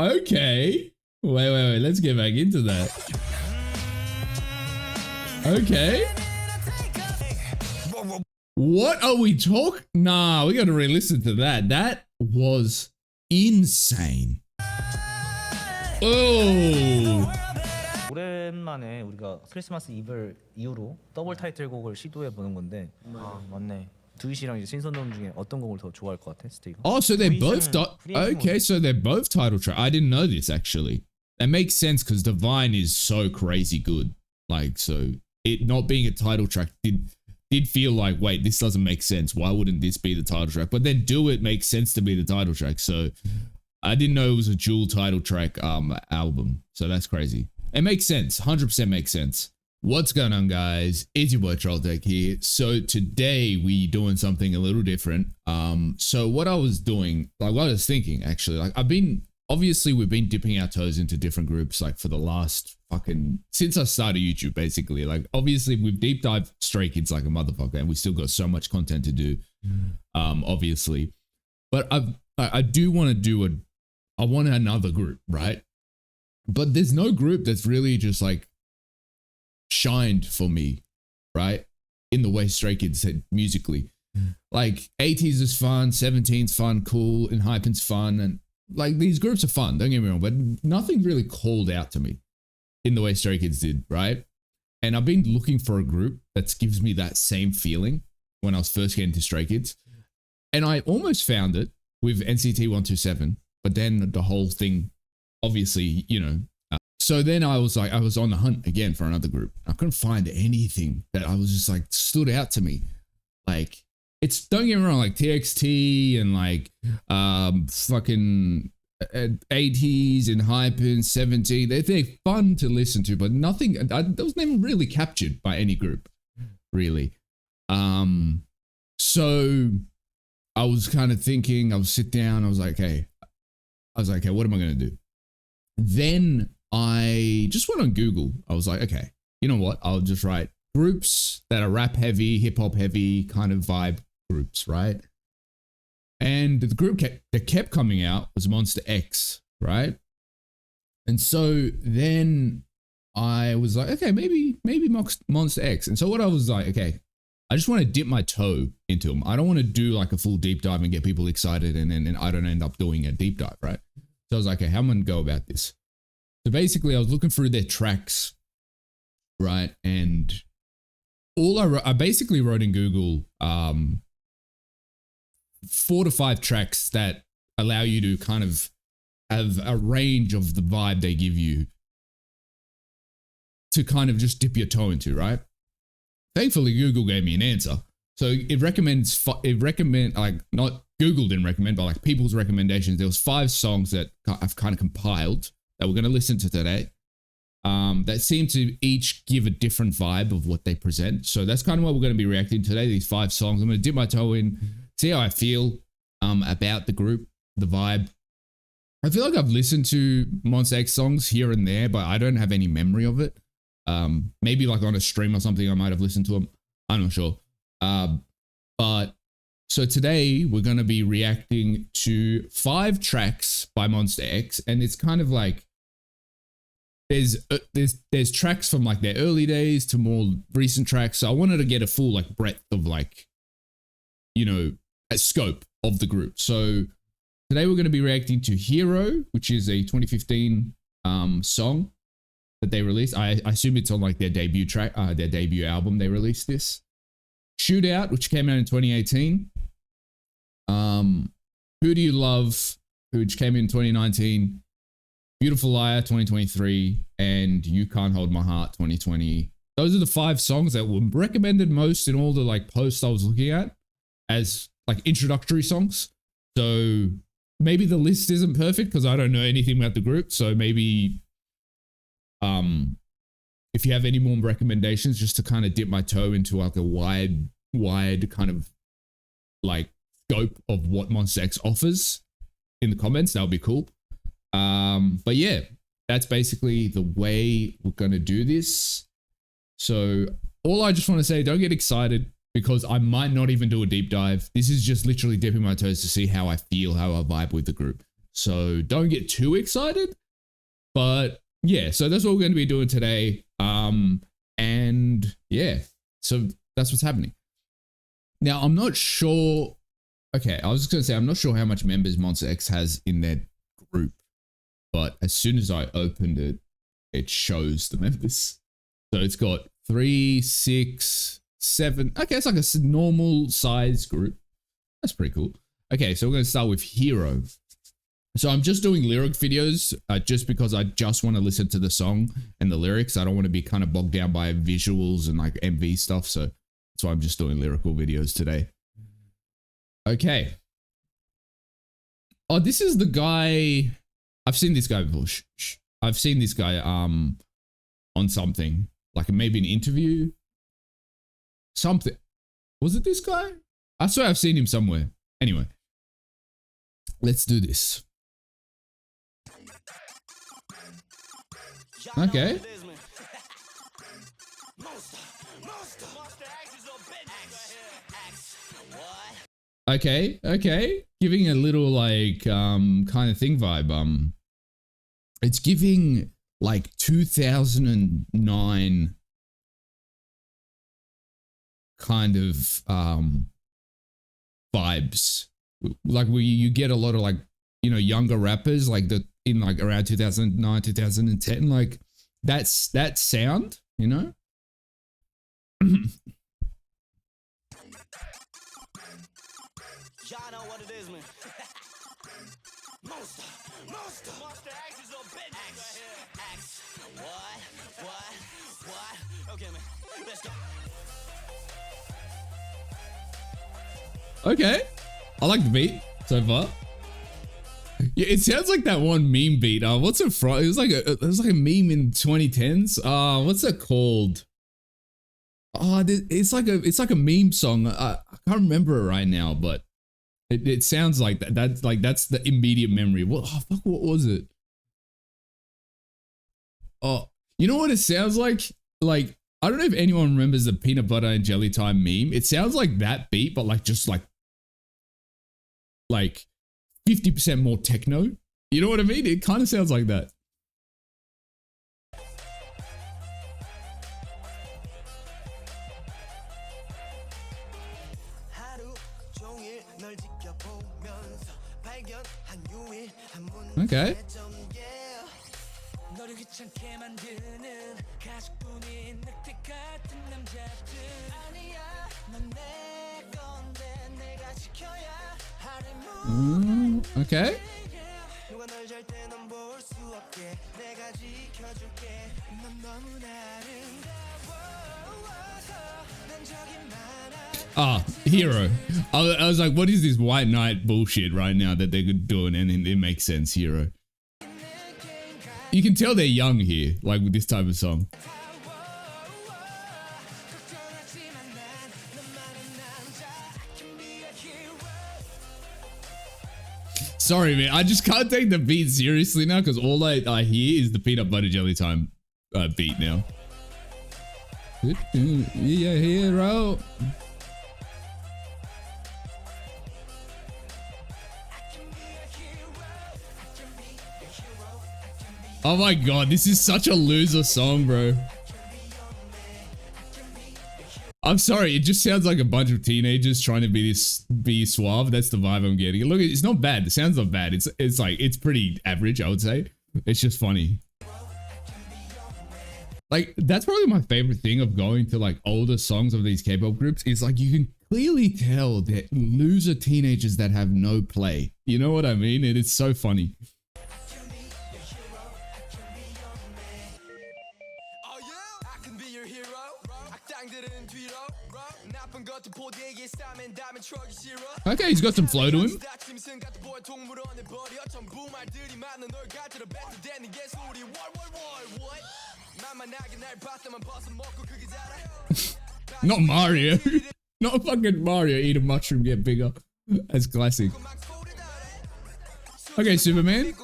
Okay. Wait. Let's get back into that. Okay. What are we talking? Nah, we got to re-listen to that. That was insane. Oh. 오랜만에 우리가 크리스마스 이브를 이후로 더블 타이틀곡을 시도해 보는 건데 맞네. 두이 씨랑 이제 신선놈 중에 어떤 곡을 더 좋아할 것 같아, 스테이가? Oh, so they're both okay. So they're both title track. I didn't know this actually. That makes sense because Divine is so crazy good. Like, so it not being a title track did feel like, wait, this doesn't make sense. Why wouldn't this be the title track? But then Do It makes sense to be the title track. So I didn't know it was a dual title track album. So that's crazy. It makes sense. 100% makes sense. What's going on, guys? It's your boy Trolltek here. So today we doing something a little different. So what I was doing, like what I was thinking actually, like obviously we've been dipping our toes into different groups like for the last since I started YouTube basically. Like obviously we've deep dived Stray Kids like a motherfucker and we still got so much content to do, obviously. But I do want to I want another group, right? But there's no group that's really just like shined for me, right? In the way Stray Kids said musically. Like 80s is fun, 17's fun, cool, and Hypen's fun, and like these groups are fun, don't get me wrong, but nothing really called out to me in the way Stray Kids did, right? And I've been looking for a group that gives me that same feeling when I was first getting to Stray Kids. And I almost found it with NCT 127, but then the whole thing, obviously, you know. So then I was on the hunt again for another group. I couldn't find anything that I was just like stood out to me. Like, it's, don't get me wrong, like TXT and like fucking 80s and Hypen, 70, they're fun to listen to, but nothing, that was never really captured by any group, really. So I was kind of thinking, I would sit down, I was like, hey, what am I going to do? Then I just went on Google. I was like, okay, you know what? I'll just write groups that are rap heavy, hip hop heavy kind of vibe groups, right? And the group that kept coming out was MONSTA X, right? And so then I was like, okay, maybe MONSTA X. And so what I was like, okay, I just want to dip my toe into them. I don't want to do like a full deep dive and get people excited and then I don't end up doing a deep dive, right? So I was like, okay, how am I going to go about this? So basically I was looking through their tracks, right? And I basically wrote in Google 4 to 5 tracks that allow you to kind of have a range of the vibe they give you to kind of just dip your toe into, right? Thankfully, Google gave me an answer. So it like not Google didn't recommend, but like people's recommendations. There was 5 songs that I've kind of compiled that we're going to listen to today. That seem to each give a different vibe of what they present. So that's kind of what we're going to be reacting to today. These 5 songs. I'm going to dip my toe in, see how I feel about the group, the vibe. I feel like I've listened to MONSTA X songs here and there, but I don't have any memory of it. Maybe like on a stream or something, I might have listened to them. I'm not sure. But so today we're going to be reacting to 5 tracks by MONSTA X, and it's kind of like there's tracks from like their early days to more recent tracks. So I wanted to get a full like breadth of like, you know, a scope of the group. So today we're going to be reacting to Hero, which is a 2015 song that they released. I assume it's on like their debut track, their debut album. They released this. Shootout, which came out in 2018. Who Do You Love, which came in 2019. Beautiful Liar 2023, and You Can't Hold My Heart 2020. Those are the 5 songs that were recommended most in all the like posts I was looking at as like introductory songs. So maybe the list isn't perfect because I don't know anything about the group. So maybe if you have any more recommendations just to kind of dip my toe into like a wide kind of like scope of what MONSTA X offers in the comments, that would be cool. But yeah, that's basically the way we're going to do this. So all I just want to say, don't get excited because I might not even do a deep dive. This is just literally dipping my toes to see how I feel, how I vibe with the group. So don't get too excited. But yeah, so that's what we're going to be doing today. And yeah, so that's what's happening. Now, I'm not sure. Okay, I was just going to say, I'm not sure how much members Monster X has in their group. But as soon as I opened it, it shows the members. So it's got 3, 6, 7. Okay, it's like a normal size group. That's pretty cool. Okay, so we're going to start with Hero. So I'm just doing lyric videos just because I just want to listen to the song and the lyrics. I don't want to be kind of bogged down by visuals and like MV stuff. So that's why I'm just doing lyrical videos today. Okay. Oh, this is the guy. I've seen this guy before. I've seen this guy on something, like maybe an interview. Something. Was it this guy? I swear I've seen him somewhere. Anyway, let's do this. Okay. Okay. Giving a little like kind of thing vibe. It's giving like 2009 kind of vibes. Like where you get a lot of like, you know, younger rappers like in like around 2009, 2010, like that's that sound, you know? Y'all know what it is, man. Monster. X. What? Okay, man. Let's go. Okay. I like the beat so far. Yeah, it sounds like that one meme beat. What's it from? It was like a meme in 2010s. What's it called? It's like a meme song. I can't remember it right now, but it sounds like that. That's the immediate memory. What was it? Oh, you know what it sounds like? Like, I don't know if anyone remembers the peanut butter and jelly time meme. It sounds like that beat, but like just like 50% more techno. You know what I mean? It kind of sounds like that. Okay. Okay. Hero. I was like, what is this white knight bullshit right now that they're doing? And it makes sense, Hero. You can tell they're young here, like with this type of song. Sorry, man. I just can't take the beat seriously now because all I hear is the peanut butter jelly time beat now. Yeah, hero. Oh my god, this is such a loser song, bro. I'm sorry, it just sounds like a bunch of teenagers trying to be suave. That's the vibe I'm getting. Look, it's not bad. The sound's not bad. It's pretty average, I would say. It's just funny. Like, that's probably my favorite thing of going to like older songs of these K-pop groups is like you can clearly tell they're loser teenagers that have no play. You know what I mean? And it's so funny. Okay, he's got some flow to him. Not Mario. Not fucking Mario. Eat a mushroom, get bigger. That's classic. Okay, Superman.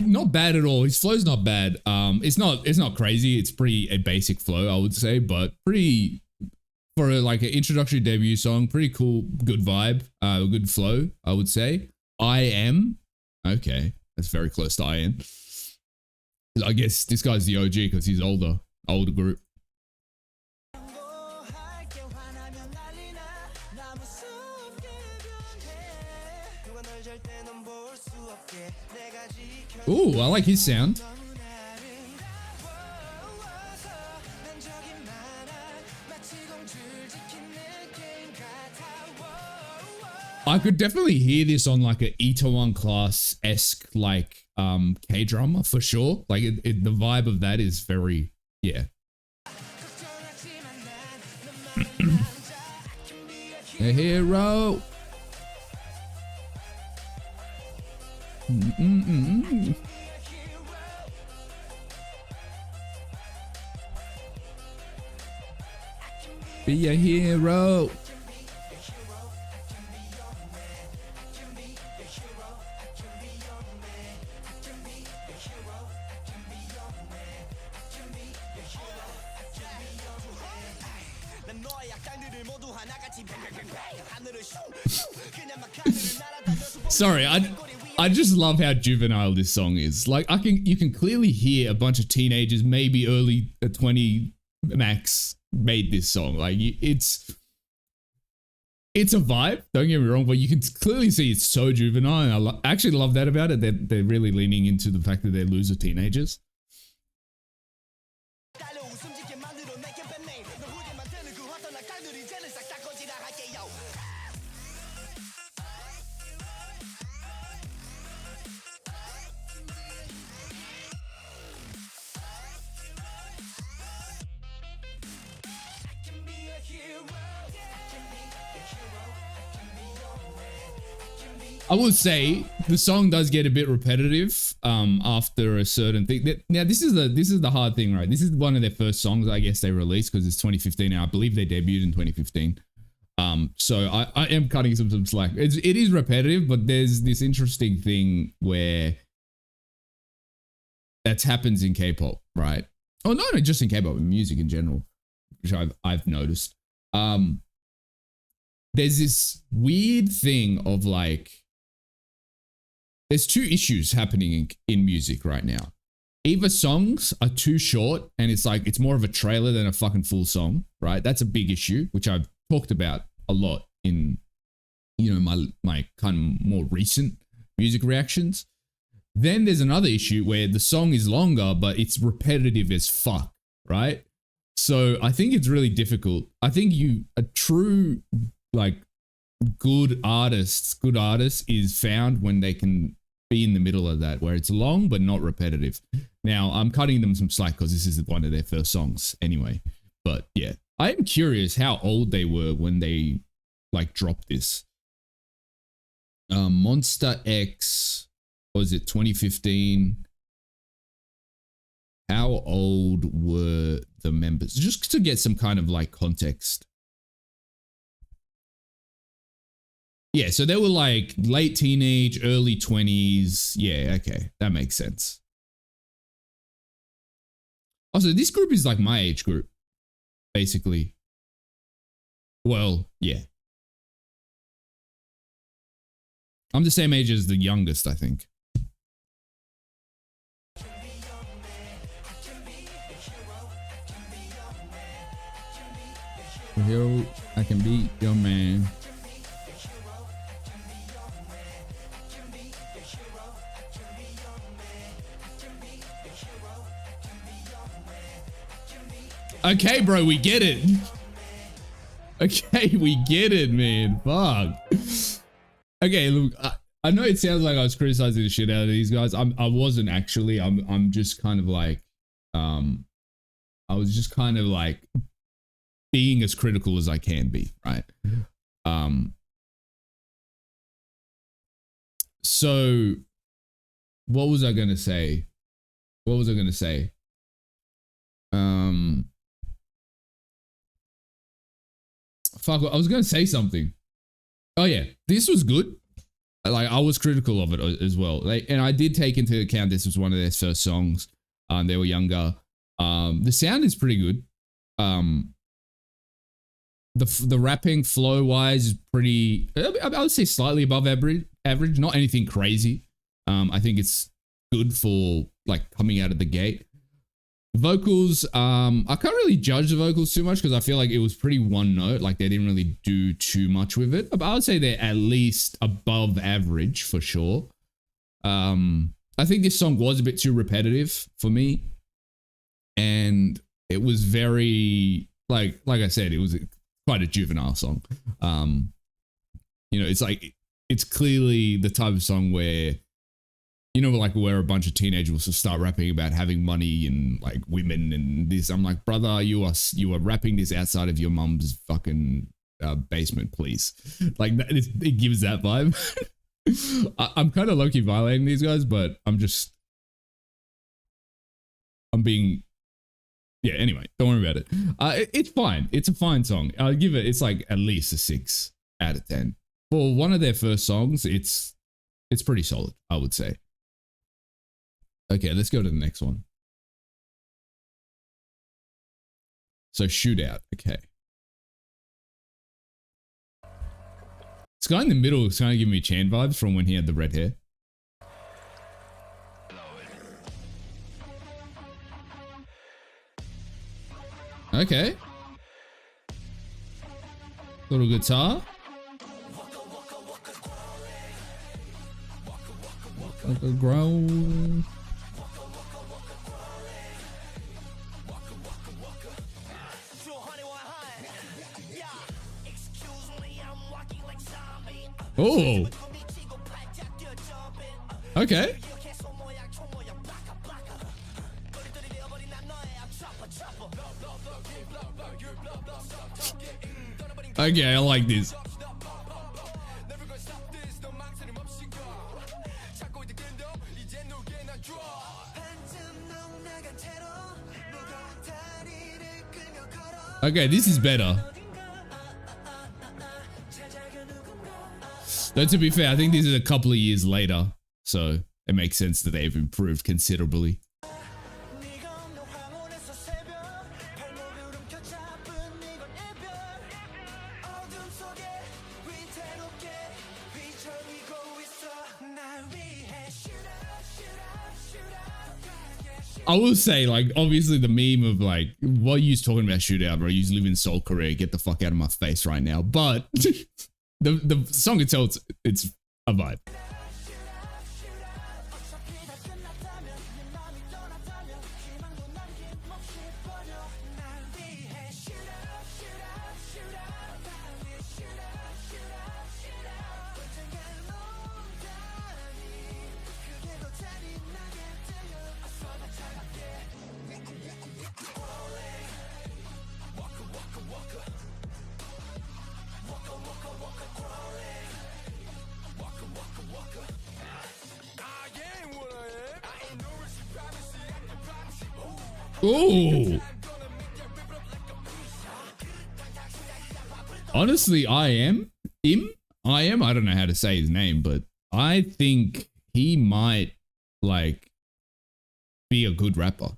Not bad at all. His flow's not bad. It's not crazy. It's pretty a basic flow, I would say, but pretty for like an introductory debut song. Pretty cool, good vibe, good flow, I would say. I Am. Okay, that's very close to I Am. I guess this guy's the OG because he's older group. Ooh, I like his sound. I could definitely hear this on like a Itaewon Class-esque like K-drama for sure. Like the vibe of that is very, yeah. A hero. Be a hero. Sorry, I just love how juvenile this song is. Like you can clearly hear a bunch of teenagers, maybe early 20 max, made this song. Like it's a vibe. Don't get me wrong, but you can clearly see it's so juvenile. And I actually love that about it. They're really leaning into the fact that they're loser teenagers. I would say the song does get a bit repetitive after a certain thing. Now this is the hard thing, right? This is one of their first songs I guess they released because it's 2015 and I believe they debuted in 2015. So I am cutting some slack. It is repetitive, but there's this interesting thing where that happens in K-pop, right? Oh no, not just in K-pop, in music in general, which I've noticed. There's this weird thing of like, there's two issues happening in music right now. Either songs are too short and it's like, it's more of a trailer than a fucking full song, right? That's a big issue, which I've talked about a lot in, you know, my kind of more recent music reactions. Then there's another issue where the song is longer, but it's repetitive as fuck, right? So I think it's really difficult. I think a true, like, good artist is found when they can be in the middle of that, where it's long but not repetitive. Now I'm cutting them some slack because this is one of their first songs anyway. But yeah, I am curious how old they were when they like dropped this. Monster X, was it 2015? How old were the members? Just to get some kind of like context. Yeah, so they were like late teenage, early 20s. Yeah, okay, that makes sense. Also, this group is like my age group, basically. Well, yeah. I'm the same age as the youngest, I think. Hero, I can be your man. Okay, bro, we get it. Okay, we get it, man. Fuck. Okay, look, I know it sounds like I was criticizing the shit out of these guys. I wasn't actually. I'm just kind of like, I was just kind of like being as critical as I can be, right? So what was I gonna say? Fuck, I was gonna say something. Oh yeah, this was good. Like I was critical of it as well. Like, and I did take into account this was one of their first songs. They were younger. The sound is pretty good. the rapping flow wise is pretty. I would say slightly above average. Not anything crazy. I think it's good for like coming out of the gate. Vocals, I can't really judge the vocals too much because I feel like it was pretty one note. Like they didn't really do too much with it. But I would say they're at least above average for sure. I think this song was a bit too repetitive for me, and it was very like I said, it was quite a juvenile song. You know, it's clearly the type of song where, you know, like where a bunch of teenagers will start rapping about having money and like women and this. I'm like, brother, you are rapping this outside of your mum's fucking basement, please. Like it gives that vibe. I'm kind of low-key violating these guys, but I'm being, yeah, anyway, don't worry about it. It's fine. It's a fine song. I'll give it, it's like at least a 6 out of 10. For one of their first songs, it's pretty solid, I would say. Okay, let's go to the next one. So Shootout, okay. This guy in the middle is kind of giving me Chan vibes from when he had the red hair. Okay. Little guitar. Like a growl. Oh. Okay. Okay, I like this. Okay, this is better. Though to be fair, I think this is a couple of years later, so it makes sense that they've improved considerably. I will say, like, obviously the meme of like, what are you talking about Shootout, bro? You live in Seoul, Korea. Get the fuck out of my face right now. But the song itself, it's a vibe. Oh, honestly, I don't know how to say his name, but I think he might like be a good rapper.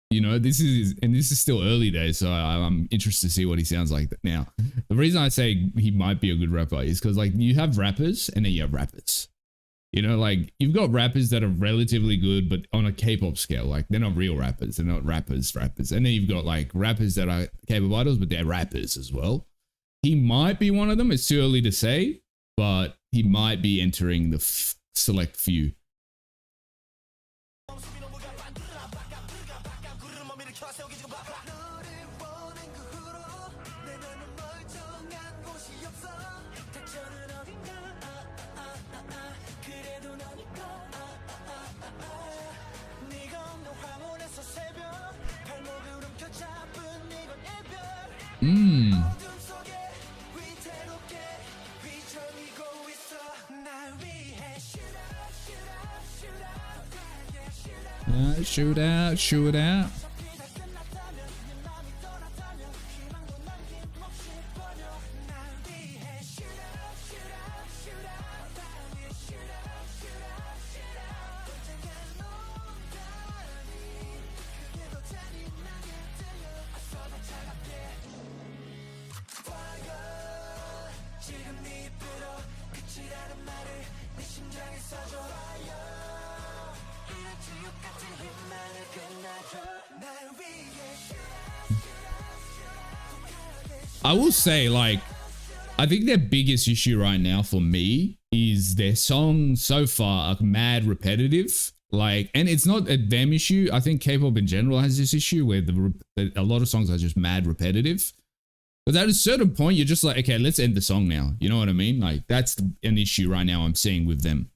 You know, this is still early days, so I'm interested to see what he sounds like now. The reason I say he might be a good rapper is because like you have rappers and then you have rappers. You know, like you've got rappers that are relatively good, but on a K-pop scale, like they're not real rappers. They're not rappers. And then you've got like rappers that are K-pop idols, but they're rappers as well. He might be one of them. It's too early to say, but he might be entering the select few. Shootout. I will say, like, I think their biggest issue right now for me is their songs so far are mad repetitive. Like, and it's not a them issue. I think K-pop in general has this issue where a lot of songs are just mad repetitive. But at a certain point, you're just like, okay, let's end the song now. You know what I mean? Like, that's an issue right now I'm seeing with them.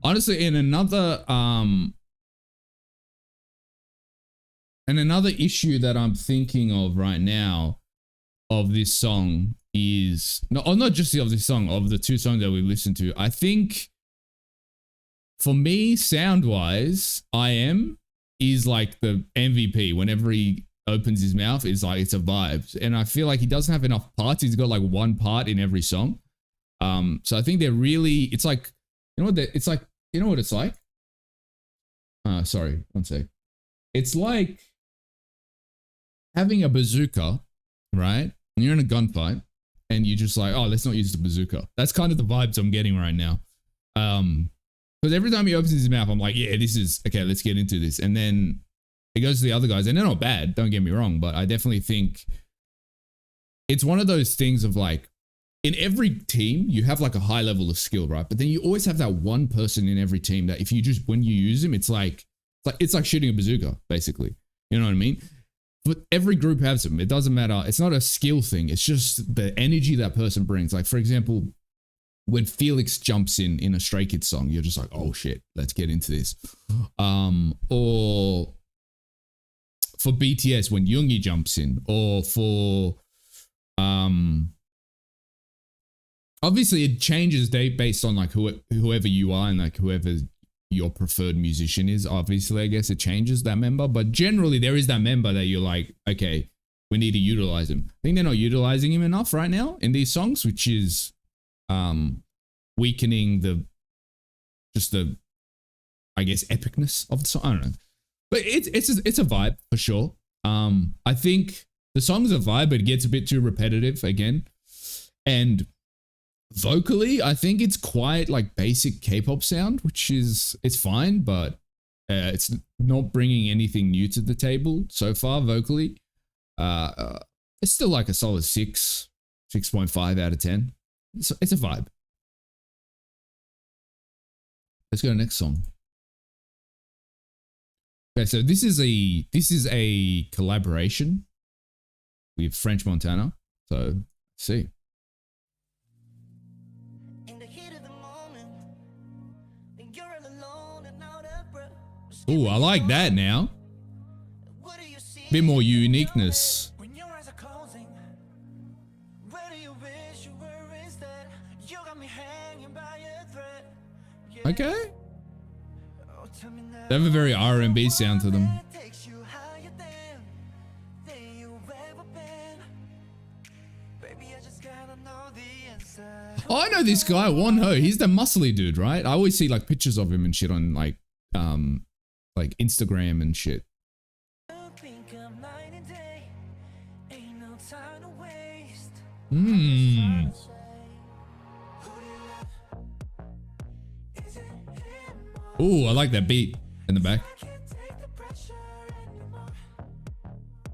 Honestly, in another issue that I'm thinking of right now of this song is not just of this song, of the two songs that we listened to. I think for me, sound wise, IM is like the MVP. Whenever he opens his mouth, it's like it's a vibe, and I feel like he doesn't have enough parts. He's got like one part in every song. So I think they're really. It's like, you know what? It's like. You know what it's like? Sorry, one sec. It's like having a bazooka, right? And you're in a gunfight, and you're just like, oh, let's not use the bazooka. That's kind of the vibes I'm getting right now. Because every time he opens his mouth, I'm like, yeah, this is okay. Let's get into this. And then it goes to the other guys, and they're not bad. Don't get me wrong, but I definitely think it's one of those things of like, in every team, you have like a high level of skill, right? But then you always have that one person in every team that if you just, when you use him, it's like shooting a bazooka, basically. You know what I mean? But every group has them. It doesn't matter. It's not a skill thing. It's just the energy that person brings. Like, for example, when Felix jumps in a Stray Kids song, you're just like, oh shit, let's get into this. Or for BTS, when Yoongi jumps in, or for, obviously, it changes based on like whoever you are and like whoever your preferred musician is. Obviously, I guess it changes that member, but generally there is that member that you're like, okay, we need to utilize him. I think they're not utilizing him enough right now in these songs, which is weakening the I guess epicness of the song. I don't know, but it's a vibe for sure. I think the song's a vibe, but it gets a bit too repetitive again, and vocally, I think it's quite like basic K-pop sound, which is, it's fine, but it's not bringing anything new to the table so far vocally. It's still like a solid 6.5 out of 10. It's a vibe. Let's go to the next song. Okay, so this is a collaboration with French Montana. So let's see. Ooh, I like that now. Bit more uniqueness. Okay. They have a very R&B sound to them. Oh, I know this guy, Wonho. He's the muscly dude, right? I always see like pictures of him and shit on like Instagram and shit. Ooh, I like that beat in the back.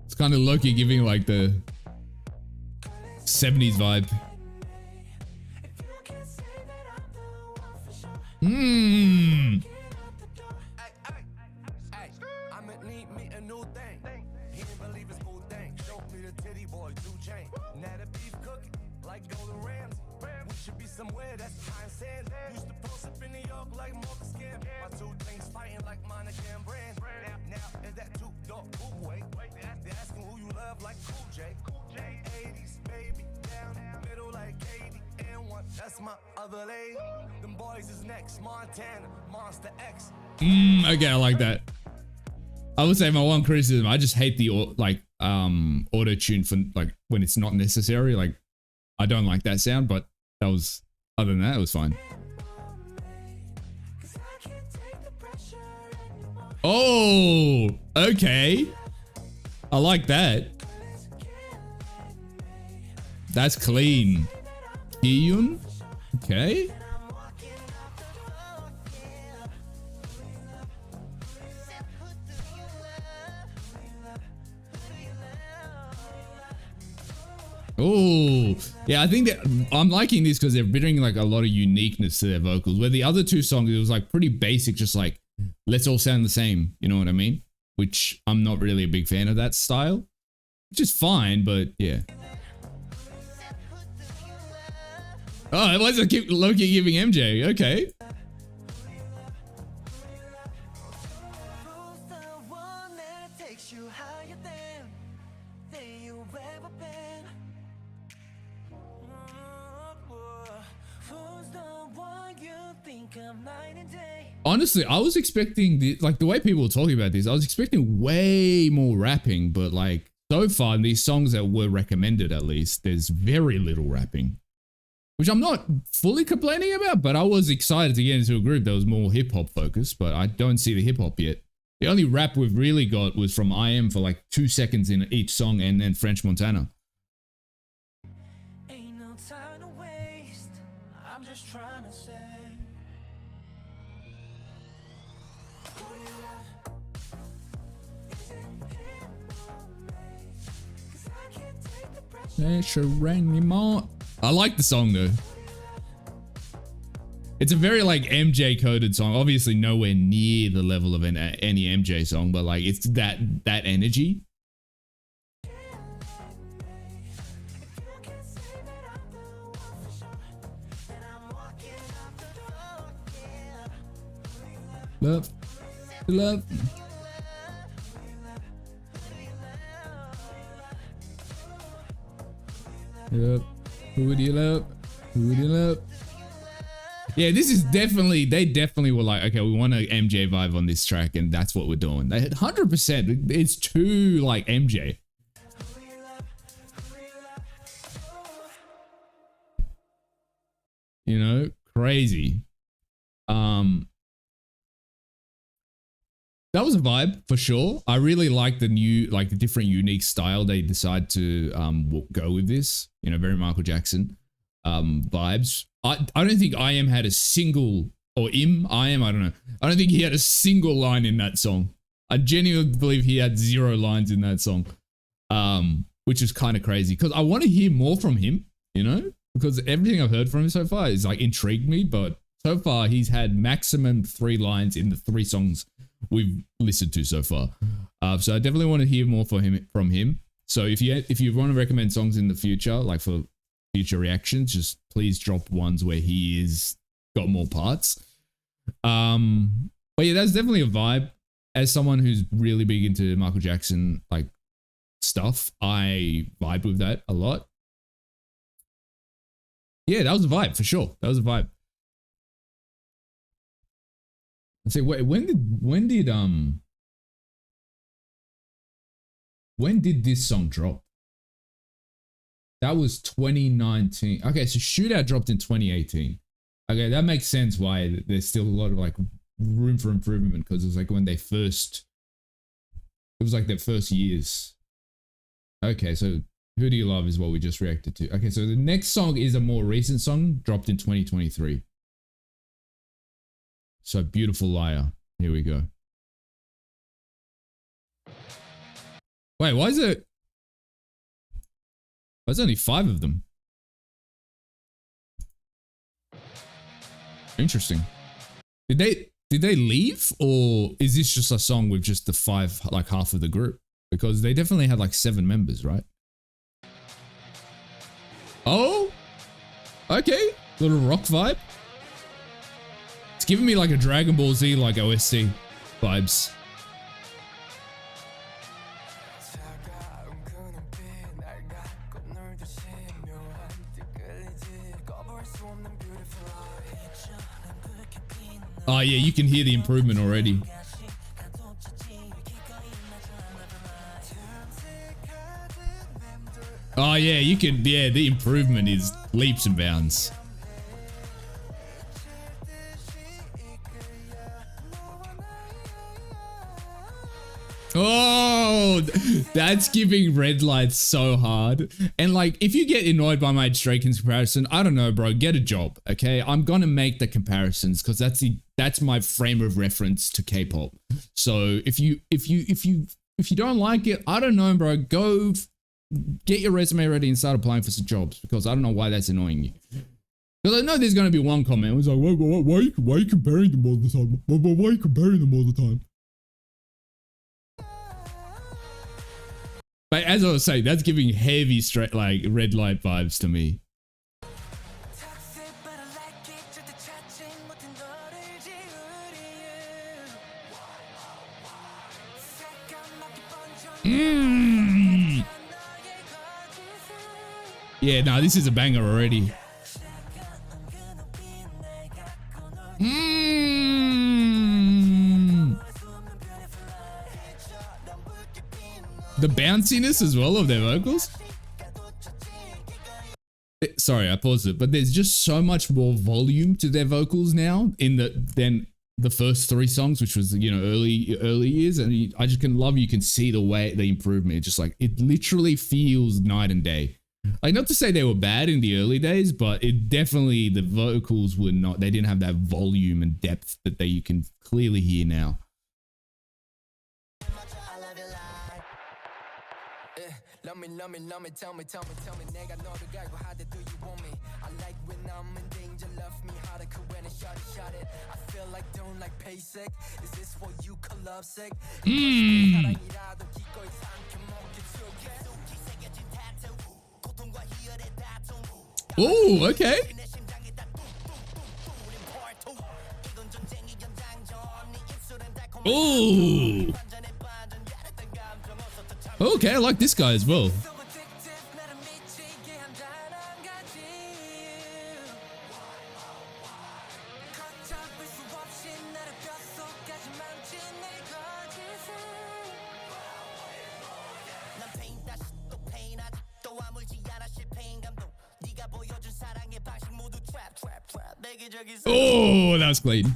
It's kind of low-key giving like the 70s vibe. Them boys is next, Montana, Monster X. Okay, I like that. I would say my one criticism, I just hate the auto tune for like when it's not necessary. Like, I don't like that sound, but that was, other than that, it was fine. Oh, okay. I like that. That's clean. Iyun. Okay. Oh, yeah, I think that I'm liking this because they're bringing like a lot of uniqueness to their vocals. Where the other two songs, it was like pretty basic, just like, let's all sound the same. You know what I mean? Which I'm not really a big fan of that style. Which is fine, but yeah. Oh, it was a keep Loki giving MJ. Okay. Honestly, I was expecting the way people were talking about this, I was expecting way more rapping, but like so far in these songs that were recommended, at least, there's very little rapping, which I'm not fully complaining about, but I was excited to get into a group that was more hip hop focused, but I don't see the hip hop yet. The only rap we've really got was from IM for like 2 seconds in each song, and then French Montana. Ain't no time to waste. I'm just trying to say. I like the song though. It's a very like MJ coded song. Obviously nowhere near the level of any MJ song, but like it's that energy. Love. Yep. Who do you love? Who do you love? Yeah, this is definitely, they definitely were like, okay, we want an MJ vibe on this track, and that's what we're doing. They had 100%. It's too like MJ. You know, crazy. That was a vibe for sure. I really like the new, like the different unique style they decide to go with this. You know, very Michael Jackson vibes. I don't think IM had a single, or IM, I don't know. I don't think he had a single line in that song. I genuinely believe he had 0 lines in that song, which is kind of crazy because I want to hear more from him, you know, because everything I've heard from him so far is like intrigued me, but so far he's had maximum 3 lines in the 3 songs we've listened to so far. So I definitely want to hear more from him. So if you want to recommend songs in the future, like for future reactions, just please drop ones where he is got more parts. But yeah, that's definitely a vibe. As someone who's really big into Michael Jackson like stuff, I vibe with that a lot. Yeah, that was a vibe for sure. That was a vibe. Let's see, wait, when did this song drop? That was 2019. Okay, so Shootout dropped in 2018. Okay, that makes sense why there's still a lot of like room for improvement, because it was like when they first, it was like their first years. Okay, so Who Do You Love is what we just reacted to. Okay, so the next song is a more recent song, dropped in 2023. So Beautiful Liar. Here we go. Wait, why is it? There's only 5 of them. Interesting. Did they leave, or is this just a song with just the 5, like half of the group? Because they definitely had like 7 members, right? Oh, okay, little rock vibe. It's giving me like a Dragon Ball Z like OST vibes. Oh yeah, you can hear the improvement already. Oh yeah, you can, yeah, the improvement is leaps and bounds. Oh, that's giving red lights so hard. And like, if you get annoyed by my Drake comparison, I don't know, bro. Get a job, okay? I'm gonna make the comparisons because that's my frame of reference to K-pop. So if you don't like it, I don't know, bro. Go get your resume ready and start applying for some jobs because I don't know why that's annoying you. Because I know there's gonna be one comment. It's like, why are you comparing them all the time? Why are you comparing them all the time? But as I was saying, that's giving heavy straight like red light vibes to me. Yeah, nah, this is a banger already. The bounciness as well of their vocals. Sorry, I paused it, but there's just so much more volume to their vocals now than the first 3 songs, which was, you know, early years. And I just you can see the improvement. It's just like, it literally feels night and day. Like, not to say they were bad in the early days, but it definitely, the vocals were not, they didn't have that volume and depth that you can clearly hear now. Love me, tell me, nigga, know the guy, how do you want me? I like when I'm in danger, love me harder, when I shot it. I feel like don't like basic. Is this what you call love sick? Oh, okay. Oh. Okay, I like this guy as well. Oh, that was clean.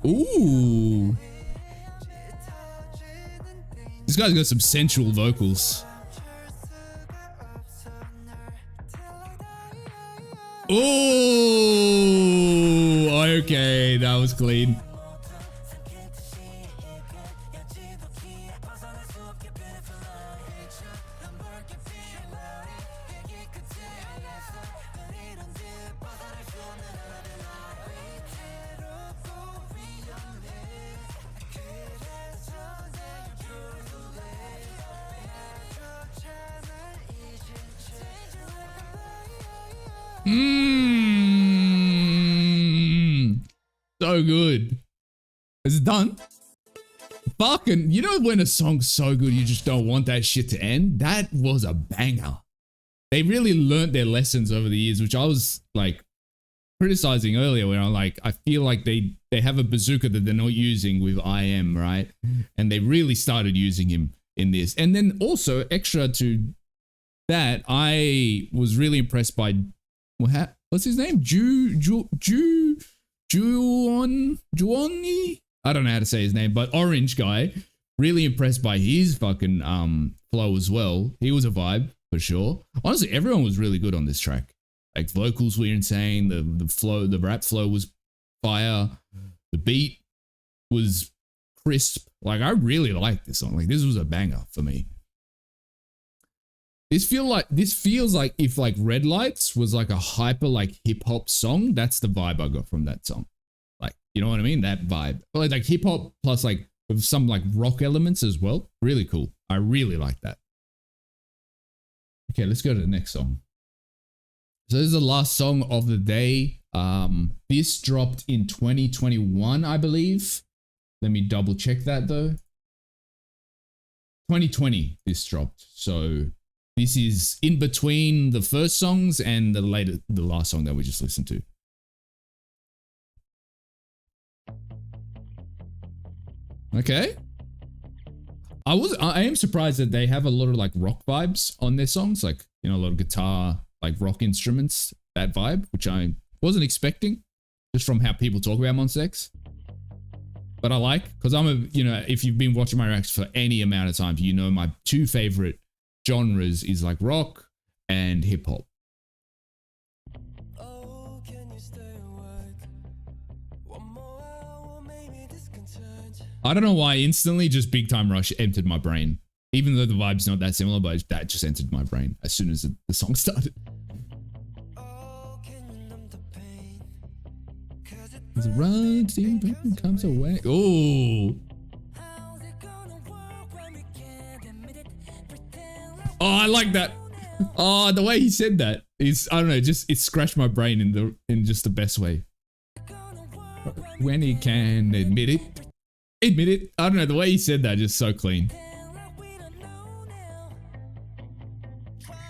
Ooh. This guy's got some sensual vocals. Oh, okay, that was clean. So good. Is it done? Fucking, you know when a song's so good you just don't want that shit to end? That was a banger. They really learned their lessons over the years, which I was like criticizing earlier, where I'm like, I feel like they have a bazooka that they're not using with IM, right? And they really started using him in this. And then also extra to that, I was really impressed by what's his name? Juoni? I don't know how to say his name, but Orange guy. Really impressed by his fucking flow as well. He was a vibe for sure. Honestly, everyone was really good on this track. Like vocals were insane. The flow, the rap flow was fire. The beat was crisp. Like I really liked this song. Like this was a banger for me. This feels like if like Red Lights was like a hyper like hip hop song. That's the vibe I got from that song. Like, you know what I mean? That vibe. But like hip hop plus like with some like rock elements as well. Really cool. I really like that. Okay, let's go to the next song. So this is the last song of the day. This dropped in 2021, I believe. Let me double check that though. 2020 this dropped. So this is in between the first songs and the last song that we just listened to. Okay. I am surprised that they have a lot of like rock vibes on their songs, like, you know, a lot of guitar, like rock instruments, that vibe, which I wasn't expecting, just from how people talk about Monsta X. But I like, because I'm a, you know, if you've been watching my reacts for any amount of time, you know my two favorite genres is like rock and hip hop. Oh, can you stay awake? One more hour, maybe this can change. I don't know why instantly just Big Time Rush entered my brain. Even though the vibe's not that similar, but that just entered my brain as soon as the song started. Oh, can you numb the pain? 'Cause it As it runs, it comes away. Oh. how's it gonna work when we can't admit it? Pretend like Oh, I like that. Oh, the way he said that is, I don't know, just it scratched my brain in just the best way. gonna work When he can admit it. Admit it. I don't know, the way he said that just so clean. like we don't know now.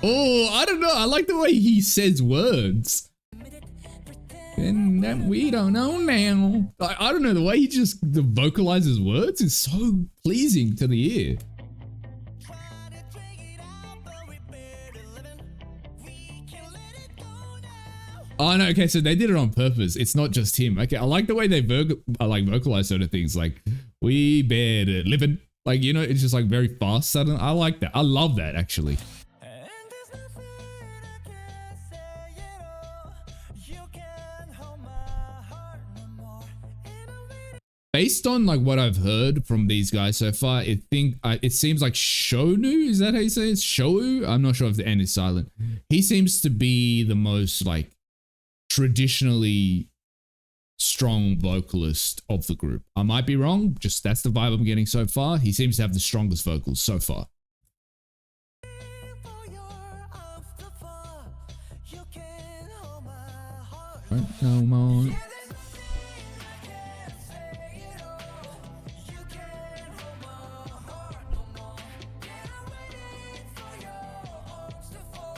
Oh, I don't know. I like the way he says words. Admit it, pretend And that we don't know now. I don't know, the way he just vocalizes words is so pleasing to the ear. try to drag it out, but we better living. We can let it go now. Oh no, okay, so they did it on purpose. It's not just him. Okay, I like the way they vocalize sort of things like, we better living. Like, you know, it's just like very fast sudden. I like that. I love that actually. And there's nothing I can say at all. You can't hold my heart no more. And I'm waiting. Based on like what I've heard from these guys so far, it seems like Shonu, is that how you say it? Shou? I'm not sure if the N is silent. He seems to be the most like traditionally strong vocalist of the group. I might be wrong, just that's the vibe I'm getting so far. He seems to have the strongest vocals so far. For your arms to fall. You can't hold my heart. Right, no more. Yeah, there's nothing I can say at all. You can't hold my heart no more. And I'm waiting for your arms to fall.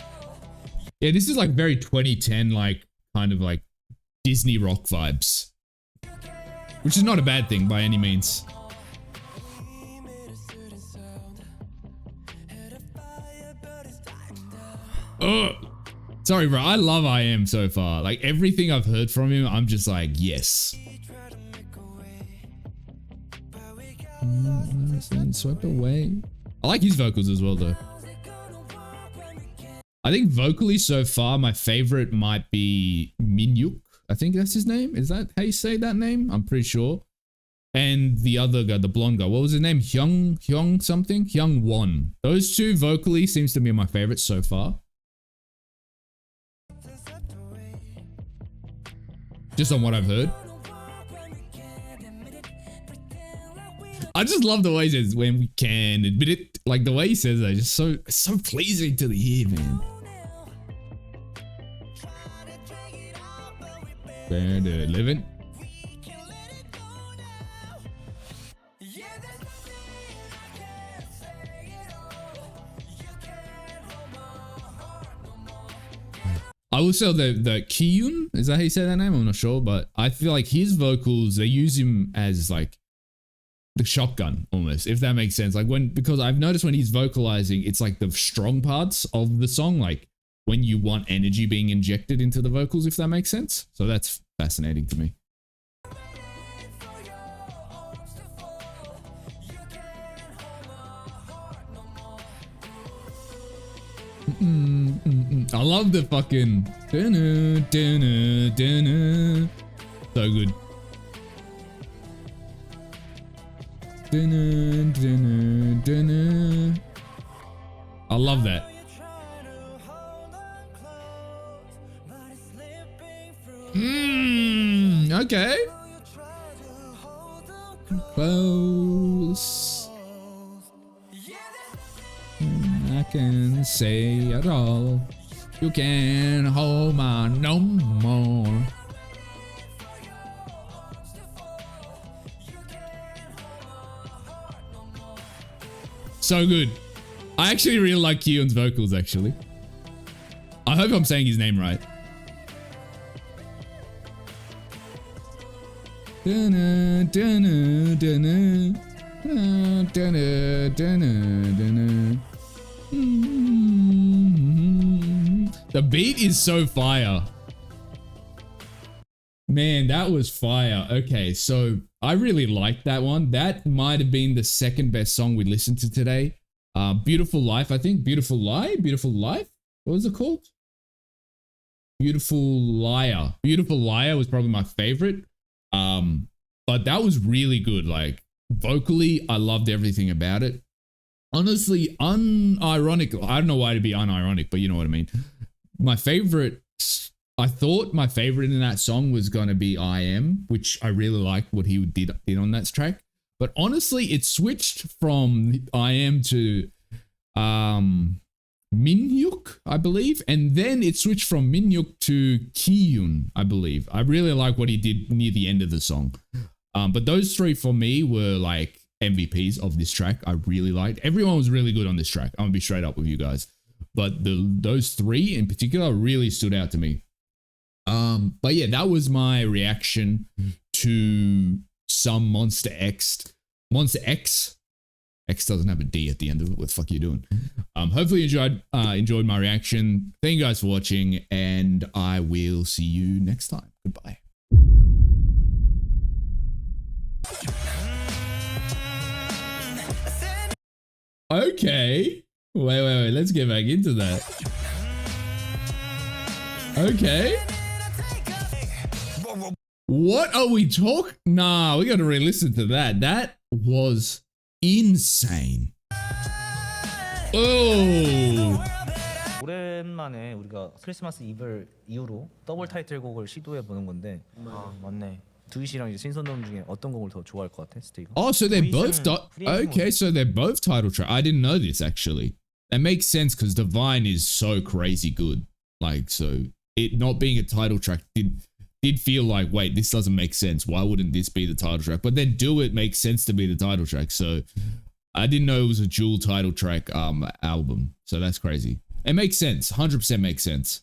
Yeah, this is like very 2010, like kind of like Disney rock vibes, which is not a bad thing by any means. We made a certain sound. Had a fire, but it's dying down. Oh, sorry, bro. I love I Am so far. Like everything I've heard from him, I'm just like, yes. We try to make a way, but we got lost. Swept away. I like his vocals as well, though. How's it gonna work when we can't? I think vocally so far, my favorite might be Minyuk. I think that's his name. Is that how you say that name? I'm pretty sure. And the other guy, the blonde guy, what was his name? Hyung something? Hyung Won. Those two vocally seems to be my favorites so far. Just on what I've heard. I just love the way he says, when we can admit it. Like the way he says that, just so pleasing to the ear, man. Better living. I will say the Kiyun, is that how you say that name? I'm not sure, but I feel like his vocals, they use him as like the shotgun almost, if that makes sense. Like because I've noticed when he's vocalizing, it's like the strong parts of the song, like when you want energy being injected into the vocals, if that makes sense. So that's fascinating to me. I love the fucking so good. I love that. Okay. Close. I can say it all. You can't hold my no more. So good. I actually really like Kyun's vocals, actually. I hope I'm saying his name right. The beat is so fire. Man, that was fire. Okay, so I really liked that one. That might have been the second best song we listened to today. Beautiful Life, I think. Beautiful Lie? Beautiful Life? What was it called? Beautiful Liar. Beautiful Liar was probably my favorite. But that was really good. Like, vocally, I loved everything about it. Honestly, unironic. I don't know why to be unironic, but you know what I mean. My favorite, I thought my favorite in that song was going to be I Am, which I really liked what he did on that track. But honestly, it switched from I Am to Minhyuk, I believe. And then it switched from Minhyuk to Kiyun, I believe. I really like what he did near the end of the song. But those three for me were like MVPs of this track. I really liked. Everyone was really good on this track. I'm gonna be straight up with you guys. But those three in particular really stood out to me. But yeah, that was my reaction to some MONSTA X. MONSTA X. X doesn't have a D at the end of it. What the fuck are you doing? Hopefully you enjoyed my reaction. Thank you guys for watching, and I will see you next time. Goodbye. Okay. Wait. Let's get back into that. Okay. What are we talking? Nah, we got to re-listen to that. That was insane. Oh. 오랜만에 우리가 크리스마스 이브 이후로 더블 타이틀곡을 시도해 보는 건데 맞네. 두이시랑 이제 신선동 중에 어떤 곡을 더 좋아할 것 같아, 스테이가? Oh, so they're both okay. So they're both title track. I didn't know this actually. That makes sense because Divine is so crazy good. Like, so it not being a title track did feel like, wait, this doesn't make sense. Why wouldn't this be the title track? But then Do It makes sense to be the title track. So I didn't know it was a dual title track album. So that's crazy. It makes sense. 100% makes sense.